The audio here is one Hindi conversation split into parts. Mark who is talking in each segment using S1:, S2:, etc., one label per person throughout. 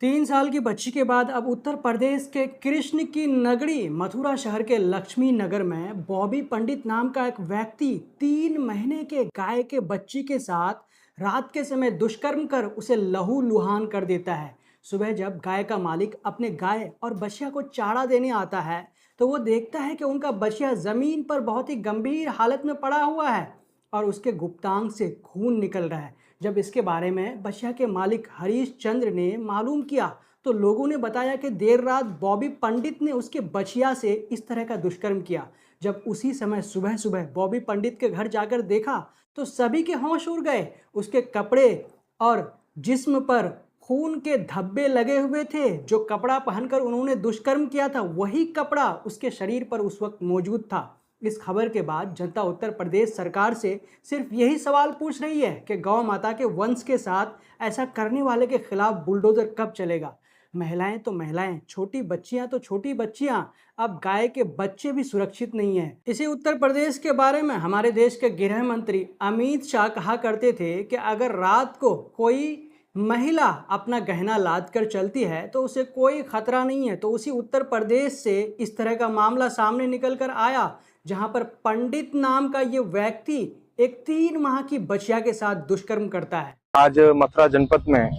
S1: 3 साल की बच्ची के बाद अब उत्तर प्रदेश के कृष्ण की नगरी मथुरा शहर के लक्ष्मी नगर में बॉबी पंडित नाम का एक व्यक्ति 3 महीने के गाय के बच्ची के साथ रात के समय दुष्कर्म कर उसे लहूलुहान कर देता है। सुबह जब गाय का मालिक अपने गाय और बछिया को चारा देने आता है तो वो देखता है कि उनका बछिया जमीन पर बहुत ही गंभीर हालत में पड़ा हुआ है और उसके गुप्तांग से खून निकल रहा है। जब इसके बारे में बछिया के मालिक हरीश चंद्र ने मालूम किया तो लोगों ने बताया कि देर रात बॉबी पंडित ने उसके बछिया से इस तरह का दुष्कर्म किया। जब उसी समय सुबह सुबह बॉबी पंडित के घर जाकर देखा तो सभी के होश उड़ गए। उसके कपड़े और जिस्म पर खून के धब्बे लगे हुए थे। जो कपड़ा पहनकर उन्होंने दुष्कर्म किया था वही कपड़ा उसके शरीर पर उस वक्त मौजूद था। इस खबर के बाद जनता उत्तर प्रदेश सरकार से सिर्फ यही सवाल पूछ रही है कि गौ माता के वंश के साथ ऐसा करने वाले के खिलाफ बुलडोजर कब चलेगा। महिलाएं तो महिलाएं, छोटी बच्चियां तो छोटी बच्चियां, अब गाय के बच्चे भी सुरक्षित नहीं है। इसी उत्तर प्रदेश के बारे में हमारे देश के गृह मंत्री अमित शाह कहा करते थे कि अगर रात को कोई महिला अपना गहना लाद कर चलती है तो उसे कोई खतरा नहीं है। तो उसी उत्तर प्रदेश से इस तरह का मामला सामने निकल कर आया जहां पर पंडित नाम का ये व्यक्ति एक 3 माह की बचिया के साथ दुष्कर्म करता है।
S2: आज मथुरा जनपद में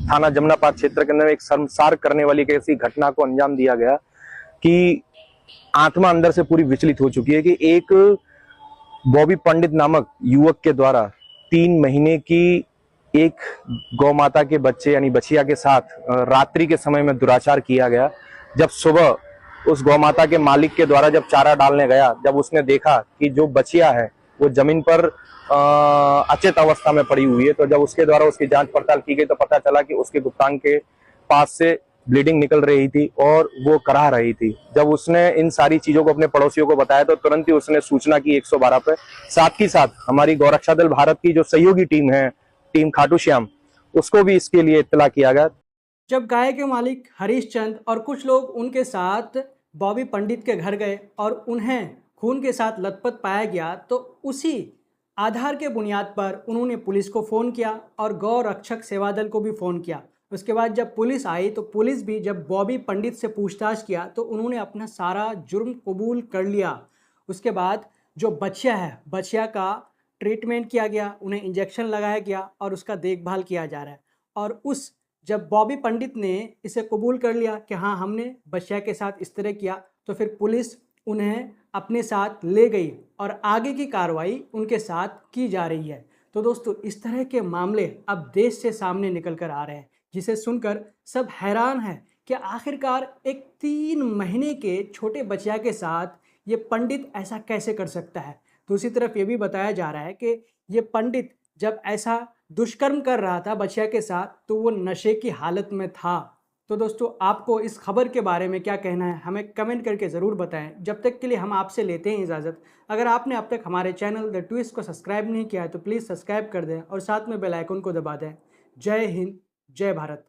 S2: थाना जमनापाद क्षेत्र के अंदर एक शर्मसार करने वाली एक ऐसी घटना को अंजाम दिया गया कि आत्मा अंदर से पूरी विचलित हो चुकी है कि एक बॉबी पंडित नामक युवक के द्वारा 3 महीने की एक गौ माता के बच्चे यानी बछिया के साथ रात्रि के समय में दुराचार किया गया। जब सुबह उस गौ माता के मालिक के द्वारा जब चारा डालने गया, जब उसने देखा कि जो बछिया है वो जमीन पर अचेत अवस्था में पड़ी हुई है, तो जब उसके द्वारा उसकी जांच पड़ताल की गई तो पता चला कि उसके गुप्तांग के पास से ब्लीडिंग निकल रही थी और वो कराह रही थी। जब उसने इन सारी चीजों को अपने पड़ोसियों को बताया तो तुरंत ही उसने सूचना की 112 पे। साथ ही साथ हमारी गौरक्षा दल भारत की जो सहयोगी टीम है, टीम खाटू श्याम, उसको भी इसके लिए इत्तला किया गया।
S1: जब गाय के मालिक हरीश चंद और कुछ लोग उनके साथ बॉबी पंडित के घर गए और उन्हें खून के साथ लथपथ पाया गया तो उसी आधार के बुनियाद पर उन्होंने पुलिस को फ़ोन किया और गौ रक्षक सेवा दल को भी फ़ोन किया। उसके बाद जब पुलिस आई तो पुलिस भी जब बॉबी पंडित से पूछताछ किया तो उन्होंने अपना सारा जुर्म कबूल कर लिया। उसके बाद जो बच्चिया है, बच्चिया का ट्रीटमेंट किया गया, उन्हें इंजेक्शन लगाया गया और उसका देखभाल किया जा रहा है। और उस जब बॉबी पंडित ने इसे कबूल कर लिया कि हाँ हमने बच्चिया के साथ इस तरह किया तो फिर पुलिस उन्हें अपने साथ ले गई और आगे की कार्रवाई उनके साथ की जा रही है। तो दोस्तों इस तरह के मामले अब देश से सामने निकल कर आ रहे हैं जिसे सुनकर सब हैरान हैं कि आखिरकार एक 3 महीने के छोटे बच्चिया के साथ ये पंडित ऐसा कैसे कर सकता है। दूसरी तरफ ये भी बताया जा रहा है कि ये पंडित जब ऐसा दुष्कर्म कर रहा था बच्चिया के साथ तो वो नशे की हालत में था। तो दोस्तों आपको इस खबर के बारे में क्या कहना है हमें कमेंट करके ज़रूर बताएं। जब तक के लिए हम आपसे लेते हैं इजाज़त। अगर आपने अब तक हमारे चैनल द ट्विस्ट को सब्सक्राइब नहीं किया है तो प्लीज़ सब्सक्राइब कर दें और साथ में बेल आइकन को दबा दें। जय हिंद, जय भारत।